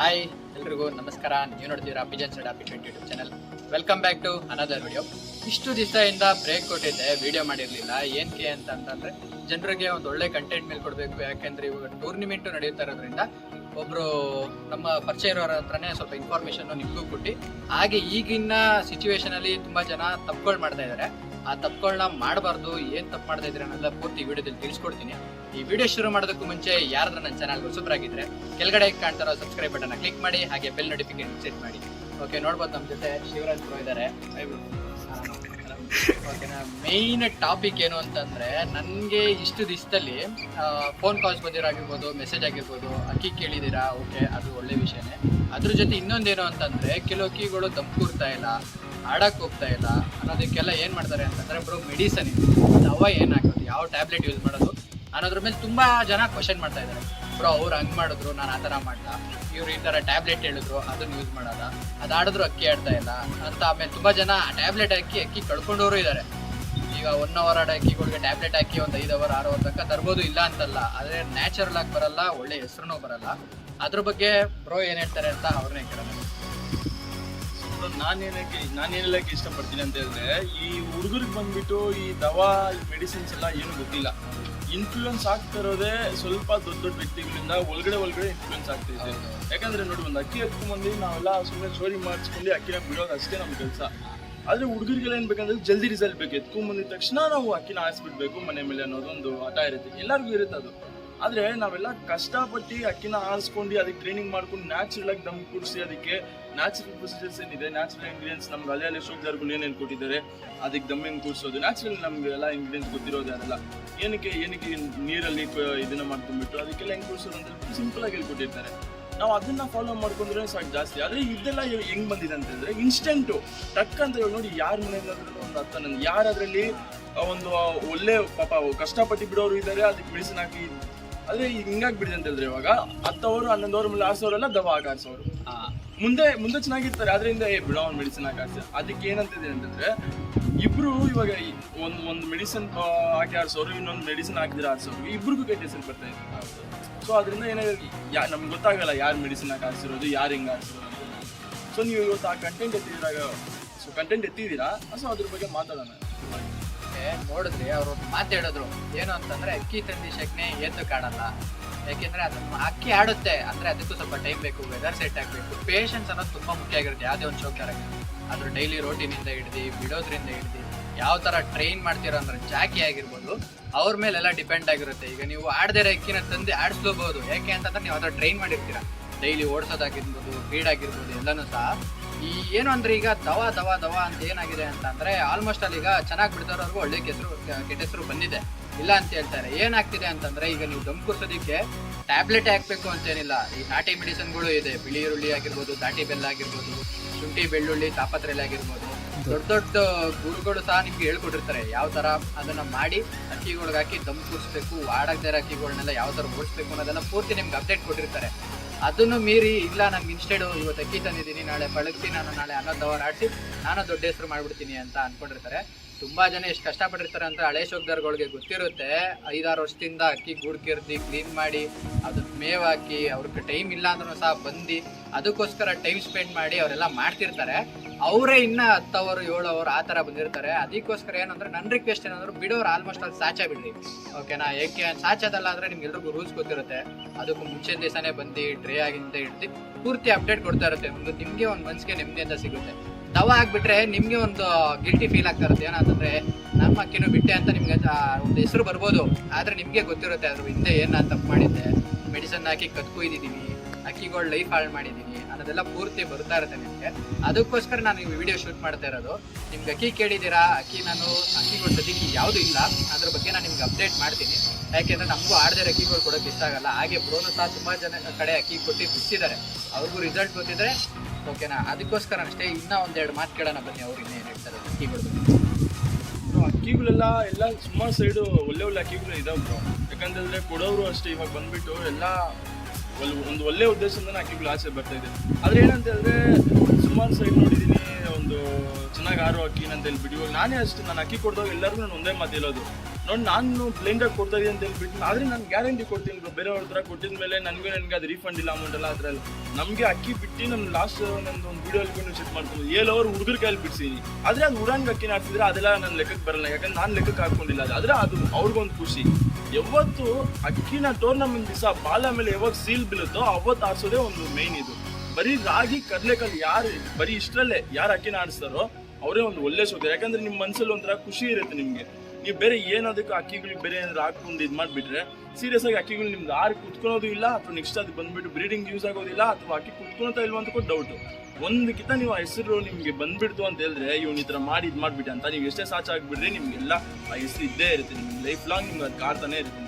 Hi ಎಲ್ರಿಗೂ ನಮಸ್ಕಾರ. ನೀವು ನೋಡ್ತೀರಾ pigeon side happy 20 YouTube channel. Welcome back to another video. ಇಷ್ಟು ದಿವಸದಿಂದ ಬ್ರೇಕ್ ಕೊಟ್ಟಿದ್ದೆ, ವಿಡಿಯೋ ಮಾಡಿರಲಿಲ್ಲ. ಏನಕ್ಕೆ ಅಂತಂದ್ರೆ ಜನರಿಗೆ ಒಂದು ಒಳ್ಳೆ ಕಂಟೆಂಟ್ ಮೇಲೆ ಕೊಡಬೇಕು. ಯಾಕೆಂದ್ರೆ ಇವಾಗ ಟೂರ್ನಿಮೆಂಟು ನಡೆಯುತ್ತಾ ಇರೋದ್ರಿಂದ ಒಬ್ಬರು ನಮ್ಮ ಪರಿಚಯ ಇರೋರ ಹತ್ರನೇ ಸ್ವಲ್ಪ ಇನ್ಫಾರ್ಮೇಷನ್ ನಿಮಗೂ ಕೊಟ್ಟು, ಹಾಗೆ ಈಗಿನ ಸಿಚುವೇಶನಲ್ಲಿ ತುಂಬ ಜನ ತಪ್ಪುಗಳು ಮಾಡ್ತಾ ಇದ್ದಾರೆ. ಆ ತಪ್ಪುಗಳನ್ನ ಮಾಡಬಾರ್ದು. ಏನು ತಪ್ಪು ಮಾಡ್ತಾ ಇದ್ರೆ ಅನ್ನೋದನ್ನ ಪೂರ್ತಿ ವಿಡಿಯೋದಲ್ಲಿ ತಿಳಿಸ್ಕೊಡ್ತೀನಿ. ಈ ವಿಡಿಯೋ ಶುರು ಮಾಡೋದಕ್ಕೂ ಮುಂಚೆ ಯಾರಾದ್ರೂ ನನ್ನ ಚಾನಲ್ಗೆ ಹೊಸಬರಾಗಿದ್ರೆ ಕೆಳಗಡೆ ಕಾಣ್ತಾರೋ ಸಬ್ಸ್ಕ್ರೈಬ್ ಬಟನ್ ಕ್ಲಿಕ್ ಮಾಡಿ, ಹಾಗೆ ಬೆಲ್ ನೋಟಿಫಿಕೇಶನ್ ಸೆಟ್ ಮಾಡಿ. ಓಕೆ, ನೋಡ್ಬೋದು ನಮ್ಮ ಜೊತೆ ಶಿವರಾಜ್ ಬ್ರೋ ಇದ್ದಾರೆ. ಓಕೆನಾ, ಮೇಯ್ನ್ ಟಾಪಿಕ್ ಏನು ಅಂತಂದ್ರೆ, ನನಗೆ ಇಷ್ಟು ದಿವಸದಲ್ಲಿ ಫೋನ್ ಕಾಲ್ಸ್ ಬಂದಿರಾಗಿರ್ಬೋದು, ಮೆಸೇಜ್ ಆಗಿರ್ಬೋದು, ಅಕ್ಕಿ ಕೇಳಿದ್ದೀರಾ, ಓಕೆ ಅದು ಒಳ್ಳೆ ವಿಷಯನೇ. ಅದ್ರ ಜೊತೆ ಇನ್ನೊಂದೇನು ಅಂತಂದ್ರೆ, ಕೆಲವು ಅಕ್ಕಿಗಳು ದಮ್ ಕೂರ್ತಾ ಇಲ್ಲ, ಆಡಕ್ಕೆ ಹೋಗ್ತಾ ಇಲ್ಲ ಅನ್ನೋದಕ್ಕೆಲ್ಲ ಏನು ಮಾಡ್ತಾರೆ ಅಂತಂದ್ರೆ, ಬ್ರೋ ಮೆಡಿಸನ್ ದವಾ ಏನು ಹಾಕೋದು, ಯಾವ ಟ್ಯಾಬ್ಲೆಟ್ ಯೂಸ್ ಮಾಡೋದು ಅನ್ನೋದ್ರ ಮೇಲೆ ತುಂಬ ಜನ ಕ್ವಶನ್ ಮಾಡ್ತಾ ಇದ್ದಾರೆ. ಬ್ರೋ ಅವ್ರು ಹಂಗೆ ಮಾಡಿದ್ರು, ನಾನು ಆ ಥರ ಮಾಡ್ದ, ಇವ್ರು ಈ ಥರ ಟ್ಯಾಬ್ಲೆಟ್ ಹೇಳಿದ್ರು ಅದನ್ನು ಯೂಸ್ ಮಾಡೋದ, ಅದು ಆಡಿದ್ರು ಅಕ್ಕಿ ಆಡ್ತಾ ಇಲ್ಲ ಅಂತ. ಆಮೇಲೆ ತುಂಬ ಜನ ಟ್ಯಾಬ್ಲೆಟ್ ಹಾಕಿ ಅಕ್ಕಿ ಕಳ್ಕೊಂಡವರು ಇದ್ದಾರೆ. ಈಗ 1 ಅವರ್ ಆಡೋ ಅಕ್ಕಿಗಳಿಗೆ ಟ್ಯಾಬ್ಲೆಟ್ ಹಾಕಿ ಒಂದು 5 ಅವರ್ 6 ಅವರ್ ತನಕ ತರ್ಬೋದು, ಇಲ್ಲ ಅಂತಲ್ಲ. ಆದರೆ ನ್ಯಾಚುರಲ್ ಆಗಿ ಬರಲ್ಲ, ಒಳ್ಳೆ ಹೆಸರು ಬರಲ್ಲ. ಅದ್ರ ಬಗ್ಗೆ ಬ್ರೋ ಏನು ಹೇಳ್ತಾರೆ ಅಂತ ಅವ್ರನ್ನೇ ಕೇಳೋಣ. ನಾನೇನಕ್ಕೆ ಇಷ್ಟಪಡ್ತೀನಿ ಅಂತ ಹೇಳಿದ್ರೆ, ಈ ಹುಡುಗರಿಗೆ ಬಂದ್ಬಿಟ್ಟು ಈ ದವಾ ಈ ಮೆಡಿಸಿನ್ಸ್ ಎಲ್ಲ ಏನು ಗೊತ್ತಿಲ್ಲ. ಇನ್ಫ್ಲೂಯೆನ್ಸ್ ಆಗ್ತಾ ಇರೋದೇ ಸ್ವಲ್ಪ ದೊಡ್ಡ ದೊಡ್ಡ ವ್ಯಕ್ತಿಗಳಿಂದ ಒಳಗಡೆ ಇನ್ಫ್ಲೂಯೆನ್ಸ್ ಆಗ್ತಿದೆ. ಯಾಕಂದ್ರೆ ನೋಡಿ, ಒಂದು ಅಕ್ಕಿ ಎತ್ಕೊಂಡ್ಬಂದು ನಾವೆಲ್ಲ ಸುಮ್ಮನೆ ಚೋರಿ ಮಾಡಿಸ್ಕೊಂಡು ಅಕ್ಕಿನ ಬಿಡೋದು ಅಷ್ಟೇ ನಮ್ಮ ಕೆಲಸ. ಆದರೆ ಹುಡುಗರಿಗೆಲ್ಲ ಏನು ಬೇಕಂದ್ರೆ ಜಲ್ದಿ ರಿಸಲ್ಟ್ ಬೇಕು. ಎತ್ಕೊಂಡ್ಬಂದಿದ ತಕ್ಷಣ ನಾವು ಅಕ್ಕಿನ ಆರಿಸ್ಬಿಡ್ಬೇಕು ಮನೆ ಮೇಲೆ ಅನ್ನೋದೊಂದು ಹಠ ಇರುತ್ತೆ, ಎಲ್ಲರಿಗೂ ಇರುತ್ತೆ ಅದು. ಆದರೆ ನಾವೆಲ್ಲ ಕಷ್ಟಪಟ್ಟು ಅಕ್ಕಿನ ಆರಿಸ್ಕೊಂಡು ಅದಕ್ಕೆ ಟ್ರೈನಿಂಗ್ ಮಾಡ್ಕೊಂಡು ನ್ಯಾಚುರಲ್ ಆಗಿ ದಮ್ ಕೂಡಿಸಿ, ಅದಕ್ಕೆ ನ್ಯಾಚುರಲ್ ಪ್ರೊಸೀಜರ್ಸ್ ಏನಿದೆ, ನ್ಯಾಚುರಲ್ ಇಂಗ್ರೀಡಿಯೆಂಟ್ಸ್ ನಮ್ಗೆ ಅಲ್ಲೇ ಶೋಕ್ದಾರ್ಗಳು ಏನೇನು ಕೊಟ್ಟಿದ್ದಾರೆ, ಅದಕ್ಕೆ ದಮ್ ಹೆಂಗೆ ಕೂಡಿಸೋದು, ನ್ಯಾಚುರಲ್ ನಮ್ಗೆ ಎಲ್ಲ ಇಂಗ್ರೀಡಿಯೆಂಟ್ಸ್ ಗೊತ್ತಿರೋದು. ಅದೆಲ್ಲ ಏನಕ್ಕೆ ನೀರಲ್ಲಿ ಇದನ್ನ ಮಾಡ್ಕೊಂಡ್ಬಿಟ್ಟು ಅದಕ್ಕೆಲ್ಲ ಹೆಂಗೆ ಕೂಡಿಸೋದು ಅಂತ ಸಿಂಪಲ್ ಆಗಿ ಹೇಳ್ಕೊಟ್ಟಿರ್ತಾರೆ. ನಾವು ಅದನ್ನ ಫಾಲೋ ಮಾಡ್ಕೊಂಡ್ರೆ ಸಾಕು ಜಾಸ್ತಿ. ಆದರೆ ಇದೆಲ್ಲ ಹೆಂಗ್ ಬಂದಿದೆ ಅಂತಂದ್ರೆ, ಇನ್ಸ್ಟೆಂಟು ಟಕ್ ಅಂತ ಹೇಳಿ ನೋಡಿ, ಯಾರ ಮನೆಯಲ್ಲಾದ್ರೂ ಒಂದು ಅರ್ಥ ನಂದು ಯಾರಾದ್ರಲ್ಲಿ ಒಂದು ಒಳ್ಳೆ ಪಾಪ ಕಷ್ಟಪಟ್ಟು ಬಿಡೋರು ಇದ್ದಾರೆ, ಅದಕ್ಕೆ ಮೆಡಿಸಿನ್ ಹಾಕಿ. ಆದರೆ ಹಿಂಗಾಗಿ ಬಿಡಿದೆ ಅಂತ ಹೇಳಿದ್ರೆ, ಇವಾಗ 10 ಅವರು 11 ಅವರು ಮೇಲೆ ಆರಿಸೋರೆಲ್ಲ ದವಾ ಹಾಕಿ ಆರಿಸೋರು ಮುಂದೆ ಚೆನ್ನಾಗಿರ್ತಾರೆ. ಅದರಿಂದ ಬಿಡೋ ಒಂದು ಮೆಡಿಸಿನ್ ಹಾಕಿ ಆರಿಸಿ. ಅದಕ್ಕೆ ಏನಂತಿದೆ ಅಂತಂದ್ರೆ, ಇಬ್ರು ಇವಾಗ ಒಂದು ಮೆಡಿಸಿನ್ ಹಾಕಿ ಆರಿಸೋರು, ಇನ್ನೊಂದು ಮೆಡಿಸಿನ್ ಹಾಕಿದ್ರೆ ಆರಿಸೋರು, ಇಬ್ರಿಗೂ ಕೆಟ್ಟ ಹೆಸರು ಬರ್ತಾ ಇದೆ. ಸೊ ಅದರಿಂದ ಏನಾಗುತ್ತೆ, ನಮ್ಗೆ ಗೊತ್ತಾಗಲ್ಲ ಯಾರು ಮೆಡಿಸಿನ್ ಹಾಕಿ ಆರಿಸಿರೋದು, ಯಾರು ಹೆಂಗೆ ಆರಿಸಿರೋದು ಅಂತ. ಸೊ ನೀವು ಇವತ್ತು ಆ ಕಂಟೆಂಟ್ ಎತ್ತಿದ್ದೀರಾ, ಸೊ ಅದ್ರ ಬಗ್ಗೆ ಮಾತಾಡೋಣ. ನೋಡಿದ್ರಿ, ಅವರು ಮಾತಾಡಿದ್ರು ಏನು ಅಂತಂದ್ರೆ, ಅಕ್ಕಿ ತಂದಿ ಶಕ್ನೆ ಎದ್ದು ಕಾಡಲ್ಲ. ಯಾಕೆಂದ್ರೆ ಅದನ್ನು ಅಕ್ಕಿ ಆಡುತ್ತೆ ಅಂದ್ರೆ ಅದಕ್ಕೂ ಸ್ವಲ್ಪ ಟೈಮ್ ಬೇಕು, ವೆದರ್ ಸೆಟ್ ಆಗಬೇಕು, ಪೇಷನ್ಸ್ ಅನ್ನೋದು ತುಂಬ ಮುಖ್ಯ ಆಗಿರುತ್ತೆ. ಯಾವುದೇ ಒಂದು ಶೋಕ್ಯಾರಾಗಿ ಅದ್ರ ಡೈಲಿ ರೋಟೀನಿಂದ ಹಿಡ್ದು ಬಿಡೋದ್ರಿಂದ ಹಿಡ್ದು ಯಾವ ಥರ ಟ್ರೈನ್ ಮಾಡ್ತೀರೋ ಅಂದ್ರೆ, ಜಾಕಿ ಆಗಿರ್ಬೋದು, ಅವ್ರ ಮೇಲೆಲ್ಲ ಡಿಪೆಂಡ್ ಆಗಿರುತ್ತೆ. ಈಗ ನೀವು ಆಡದಿರೋ ಅಕ್ಕಿನ ತಂದು ಆಡಿಸ್ಕೋಬಹುದು. ಯಾಕೆ ಅಂತಂದ್ರೆ ನೀವು ಅದರ ಟ್ರೈನ್ ಮಾಡಿರ್ತೀರ, ಡೈಲಿ ಓಡಿಸೋದಾಗಿರ್ಬೋದು, ಫೀಡ್ ಆಗಿರ್ಬೋದು, ಎಲ್ಲನೂ ಸಹ. ಈ ಏನು ಅಂದ್ರೆ, ಈಗ ದವಾ ಅಂತ ಏನಾಗಿದೆ ಅಂತಂದ್ರೆ, ಆಲ್ಮೋಸ್ಟ್ ಅಲ್ಲಿ ಈಗ ಚೆನ್ನಾಗಿ ಬಿಡ್ತಾರವ್ರಿಗೂ ಒಳ್ಳೆ ಕೆಟ್ಟ ಹೆಸರು ಬಂದಿದೆ, ಇಲ್ಲ ಅಂತ ಹೇಳ್ತಾರೆ. ಏನಾಗ್ತಿದೆ ಅಂತಂದ್ರೆ, ಈಗ ನೀವು ದಮ್ ಕೂರ್ಸೋದಕ್ಕೆ ಟ್ಯಾಬ್ಲೆಟ್ ಹಾಕ್ಬೇಕು ಅಂತೇನಿಲ್ಲ. ಈ ನಾಟಿ ಮೆಡಿಸಿನ್ಗಳು ಇದೆ, ಬಿಳಿ ಈರುಳ್ಳಿ ಆಗಿರ್ಬೋದು, ದಾಟಿ ಬೆಲ್ಲ ಆಗಿರ್ಬೋದು, ಶುಂಠಿ ಬೆಳ್ಳುಳ್ಳಿ ತಾಪತ್ರೆ ಎಲೆ ಆಗಿರ್ಬೋದು, ದೊಡ್ಡ ಗುರುಗಳು ಸಹ ನಿಮ್ಗೆ ಹೇಳ್ಕೊಟ್ಟಿರ್ತಾರೆ ಯಾವ ತರ ಅದನ್ನ ಮಾಡಿ ಅಕ್ಕಿಗಳಿಗೆ ಹಾಕಿ ದಮ್ ಕೂರಿಸ್ಬೇಕು, ಆಡಾಗದೇ ಇರೋ ಅಕ್ಕಿಗಳನ್ನೆಲ್ಲ ಯಾವ ತರ ಓಡಿಸ್ಬೇಕು ಅನ್ನೋದೆಲ್ಲ ಪೂರ್ತಿ ನಿಮ್ಗೆ ಅಪ್ಡೇಟ್ ಕೊಟ್ಟಿರ್ತಾರೆ. ಅದನ್ನು ಮೀರಿ ಇಲ್ಲ, ನಮ್ಗೆ ಇನ್ಸ್ಟೆಡ್ ಇವತ್ತು ಅಕ್ಕಿ ತಂದಿದ್ದೀನಿ, ನಾಳೆ ಬಳಗ್ತೀನಿ, ನಾನು ನಾಳೆ 11 ಅವರ್ ಆಡಿಸಿ ನಾನು ದೊಡ್ಡ ಹೆಸರು ಮಾಡ್ಬಿಡ್ತೀನಿ ಅಂತ ಅನ್ಕೊಂಡಿರ್ತಾರೆ. ತುಂಬ ಜನ ಎಷ್ಟು ಕಷ್ಟಪಟ್ಟಿರ್ತಾರೆ ಅಂತ ಹಳೆ ಶೋಕ್ದಾರ್ಗಳಿಗೆ ಗೊತ್ತಿರುತ್ತೆ. 5-6 ವರ್ಷದಿಂದ ಅಕ್ಕಿ ಗೂಡು ಕೆರ್ದಿ ಕ್ಲೀನ್ ಮಾಡಿ ಅದಕ್ಕೆ ಮೇವು ಹಾಕಿ, ಅವ್ರಿಗೆ ಟೈಮ್ ಇಲ್ಲ ಅಂದ್ರೂ ಸಹ ಬಂದು ಅದಕ್ಕೋಸ್ಕರ ಟೈಮ್ ಸ್ಪೆಂಡ್ ಮಾಡಿ ಅವರೆಲ್ಲ ಮಾಡ್ತಿರ್ತಾರೆ. ಅವರೇ ಇನ್ನು 10 ಅವರ್ 7 ಅವರ್ ಆ ಥರ ಬಂದಿರ್ತಾರೆ. ಅದಕ್ಕೋಸ್ಕರ ಏನಂದ್ರೆ, ನನ್ನ ರಿಕ್ವೆಸ್ಟ್ ಏನಂದ್ರೆ, ಬಿಡೋರು ಆಲ್ಮೋಸ್ಟ್ ಅಲ್ಲಿ ಸಾಚ ಬಿಡ್ರಿ, ಓಕೆನಾ. ಏಕೆ ಸಾಚದಲ್ಲ ಅಂದರೆ ನಿಮ್ಗೆಲ್ರಿಗೂ ರೂಲ್ಸ್ ಗೊತ್ತಿರುತ್ತೆ. ಅದಕ್ಕೂ ಮುಂಚಿನ ದಿವಸನೇ ಬಂದು ಟ್ರೇ ಆಗಿಂದ ಹಿಡ್ದು ಪೂರ್ತಿ ಅಪ್ಡೇಟ್ ಕೊಡ್ತಾ ಇರುತ್ತೆ. ನಿಮಗೆ ಒಂದು ಮನಸ್ಸಿಗೆ ನೆಮ್ಮದಿ ಅಂತ ಸಿಗುತ್ತೆ. ದವಾ ಆಗಿಬಿಟ್ರೆ ನಿಮಗೆ ಒಂದು ಗಿಲ್ಟಿ ಫೀಲ್ ಆಗ್ತಾ ಇರುತ್ತೆ. ಏನಂತಂದ್ರೆ, ನಮ್ಮ ಅಕ್ಕಿನೂ ಬಿಟ್ಟೆ ಅಂತ ನಿಮ್ಗೆ ಒಂದು ಹೆಸರು ಬರ್ಬೋದು, ಆದರೆ ನಿಮಗೆ ಗೊತ್ತಿರುತ್ತೆ ಅದ್ರ ಹಿಂದೆ ಏನು ನಾನು ತಪ್ಪು ಮಾಡಿದ್ದೆ, ಮೆಡಿಸನ್ ಹಾಕಿ ಕತ್ಕೊಯ್ದಿದ್ದೀನಿ, ಅಕ್ಕಿಗಳು ಲೈಫ್ ಹಾಳು ಮಾಡಿದ್ದೀನಿ ಅನ್ನೋದೆಲ್ಲ ಪೂರ್ತಿ ಬರ್ತಾ ಇರುತ್ತೆ ನಿಮಗೆ. ಅದಕ್ಕೋಸ್ಕರ ನಾನು ಈ ವಿಡಿಯೋ ಶೂಟ್ ಮಾಡ್ತಾ ಇರೋದು. ನಿಮ್ಗೆ ಅಕ್ಕಿ ಕೇಳಿದ್ದೀರಾ, ಅಕ್ಕಿಗಳು ಸದ್ಯಕ್ಕೆ ಯಾವುದೂ ಇಲ್ಲ, ಅದ್ರ ಬಗ್ಗೆ ನಾನು ನಿಮ್ಗೆ ಅಪ್ಡೇಟ್ ಮಾಡ್ತೀನಿ. ಯಾಕೆಂದರೆ ನಮಗೂ ಆಡದೇ ಅಕ್ಕಿಗಳು ಕೊಡೋಕೆ ಇಷ್ಟ ಆಗಲ್ಲ. ಹಾಗೆ ಬ್ರೋನು ಸಹ ತುಂಬ ಜನ ಕಡೆ ಅಕ್ಕಿ ಕೊಟ್ಟು ಬಿಡಿಸಿದ್ದಾರೆ, ಅವ್ರಿಗೂ ರಿಸಲ್ಟ್ ಗೊತ್ತಿದ್ರೆ ಓಕೆನಾ. ಅದಕ್ಕೋಸ್ಕರ ಅಷ್ಟೇ. ಇನ್ನೂ 1-2 ಮಾತು ಕೇಳೋಣ ಬನ್ನಿ, ಅವ್ರು ಇನ್ನೇನು ಹೇಳ್ತಾರೆ ಅಕ್ಕಿಗಳು ಬಗ್ಗೆ. ಅಕ್ಕಿಗಳೆಲ್ಲ ಸುಮಾರು ಸೈಡು ಒಳ್ಳೆ ಅಕ್ಕಿಗಳು ಇದಾವೆ ಬ್ರೋ. ಯಾಕಂತಂದ್ರೆ ಕೊಡೋರು ಅಷ್ಟೇ ಇವಾಗ ಬಂದ್ಬಿಟ್ಟು ಎಲ್ಲ ಒಂದು ಒಳ್ಳೆ ಉದ್ದೇಶದಿಂದ ಅಕ್ಕಿಗಳು ಆಚೆ ಬರ್ತಾ ಇದೆ. ಆದರೆ ಏನಂತ ಹೇಳಿದ್ರೆ, ಸುಮಾರು ಸೈಡ್ ನೋಡಿದ್ದೀನಿ, ಒಂದು ಚೆನ್ನಾಗಿ ಆರೋ ಅಕ್ಕಿ ಅಂತ ಹೇಳ್ಬಿಟ್ಟು. ಇವಾಗ ನಾನೇ ಅಷ್ಟೇ, ನಾನು ಅಕ್ಕಿ ಕೊಡ್ದಾಗ ಎಲ್ಲರಿಗೂ ನಾನು ಒಂದೇ ಮಾತು ಹೇಳೋದು, ನೋಡಿ ನಾನು ಬ್ಲೈಂಡ್ ಆಗಿ ಕೊಡ್ತಾ ಇದೀನಿ ಅಂತ ಹೇಳ್ಬಿಟ್ಟು, ಆದ್ರೆ ನಾನು ಗ್ಯಾರಂಟಿ ಕೊಡ್ತೀನಿ ಬ್ರೋ. ಬೇರೆಯವ್ರ ಹತ್ರ ಕೊಟ್ಟಿದ ಮೇಲೆ ನನಗೆ ಅದು ರೀಫಂಡ್ ಇಲ್ಲ ಅಮೌಂಟ್ ಎಲ್ಲ ಅದ್ರಲ್ಲಿ ನಮಗೆ ಅಕ್ಕಿ ಬಿಟ್ಟು ನಾನು ಲಾಸ್ಟ್ ನಂದು ಒಂದು ವಿಡಿಯೋ ಅಲ್ಲಿ ಚೆಕ್ ಮಾಡ್ಕೊಂಡು 7 ಅವರ್ ಹುಡುಗರ ಕೈಯಲ್ಲಿ ಬಿಡ್ಸಿದೀನಿ. ಆದ್ರೆ ಅದು ಉಡಾನ್ಗೆ ಅಕ್ಕಿ ಆಡ್ಸಿದ್ರೆ ಅದೆಲ್ಲ ನನ್ನ ಲೆಕ್ಕಕ್ಕೆ ಬರಲ್ಲ, ಯಾಕಂದ್ರೆ ನಾನು ಲೆಕ್ಕಕ್ಕೆ ಹಾಕೊಂಡಿಲ್ಲ ಅದು. ಆದ್ರೆ ಅದು ಅವ್ರಿಗೊಂದು ಖುಷಿ. ಯಾವತ್ತು ಅಕ್ಕಿನ ಟೂರ್ನಮೆಂಟ್ ದಿವಸ ಬಾಲ ಮೇಲೆ ಯಾವಾಗ ಸೀಲ್ ಬೀಳುತ್ತೋ ಅವತ್ತು ಆಡ್ಸೋದೇ ಒಂದು ಮೇನ್ ಇದು. ಬರೀ ರಾಗಿ ಕಡ್ಲೆಕಾಳು ಯಾರು ಬರೀ ಇಷ್ಟರಲ್ಲೇ ಯಾರು ಅಕ್ಕಿನ ಆಡಿಸ್ತಾರೋ ಅವರೇ ಒಂದು ಒಳ್ಳೆ ಶೋಕ. ಯಾಕಂದ್ರೆ ನಿಮ್ಮ ಮನಸ್ಸಲ್ಲಿ ಒಂಥರ ಖುಷಿ ಇರುತ್ತೆ ನಿಮಗೆ. ನೀವು ಬೇರೆ ಏನಾದಕ್ಕೂ ಅಕ್ಕಿಗಳಿಗೆ ಬೇರೆ ಏನಾದ್ರು ಹಾಕೊಂಡು ಇದು ಮಾಡಿಬಿಟ್ರೆ ಸೀರಿಯಸ್ ಆಗಿ ಅಕ್ಕಿಗಳು ನಿಮ್ದು ಆರು ಕುತ್ಕೊಳ್ಳೋದು ಇಲ್ಲ, ಅಥವಾ ನೆಕ್ಸ್ಟ್ ಅದು ಬಂದ್ಬಿಟ್ಟು ಬ್ರೀಡಿಂಗ್ ಯೂಸ್ ಆಗೋದಿಲ್ಲ, ಅಥವಾ ಅಕ್ಕಿ ಕುತ್ಕೊಳ್ತಾ ಇಲ್ವಾ ಅಂತ ಕೂಡ ಡೌಟು. ಒಂದಕ್ಕಿಂತ ನೀವು ಆ ಹೆಸರು ನಿಮಗೆ ಬಂದ್ಬಿಡ್ತು ಅಂತ ಹೇಳಿದ್ರೆ ಇವ್ನು ಈ ಥರ ಮಾಡಿ ಇದು ಮಾಡಿಬಿಟ್ಟೆ ಅಂತ ನೀವು ಎಷ್ಟೇ ಸಾಚ್ ಆಗಿಬಿಡ್ರಿ ನಿಮಗೆಲ್ಲ ಆ ಹೆಸರು ಇದ್ದೇ ಇರುತ್ತೆ. ನಿಮ್ಗೆ ಲೈಫ್ ಲಾಂಗ್ ನಿಮ್ಗೆ ಅದು ಕಾಡ್ತಾನೆ ಇರುತ್ತೆ.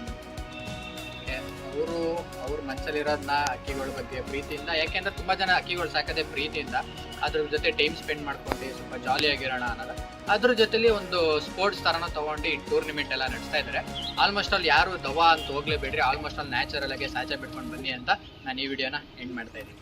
ಅವ್ರ ಮನಸ್ಸಲ್ಲಿರೋದನ್ನ ಅಕ್ಕಿಗಳ ಬಗ್ಗೆ ಪ್ರೀತಿಯಿಂದ, ಯಾಕೆಂದ್ರೆ ತುಂಬಾ ಜನ ಅಕ್ಕಿಗಳು ಸಾಕದೆ ಪ್ರೀತಿಯಿಂದ ಅದ್ರ ಜೊತೆ ಟೈಮ್ ಸ್ಪೆಂಡ್ ಮಾಡ್ಕೊಂಡು ಸ್ವಲ್ಪ ಜಾಲಿಯಾಗಿರೋಣ ಅನ್ನೋದು. ಅದ್ರ ಜೊತೆಲಿ ಒಂದು ಸ್ಪೋರ್ಟ್ಸ್ ತರನ ತಗೊಂಡು ಟೂರ್ನಿಮೆಂಟ್ ಎಲ್ಲ ನಡೆಸ್ತಾ ಇದ್ದಾರೆ. ಆಲ್ಮೋಸ್ಟ್ ಅಲ್ಲಿ ಯಾರು ದವಾ ಅಂತ ಹೋಗ್ಲೇಬೇಡ್ರಿ, ಆಲ್ಮೋಸ್ಟ್ ಅಲ್ಲಿ ನ್ಯಾಚುರಲ್ ಆಗಿ ಸಾಚೆ ಬಿಟ್ಕೊಂಡು ಬನ್ನಿ ಅಂತ ನಾನು ಈ ವಿಡಿಯೋನ ಎಂಡ್ ಮಾಡ್ತಾ ಇದ್ದೀನಿ.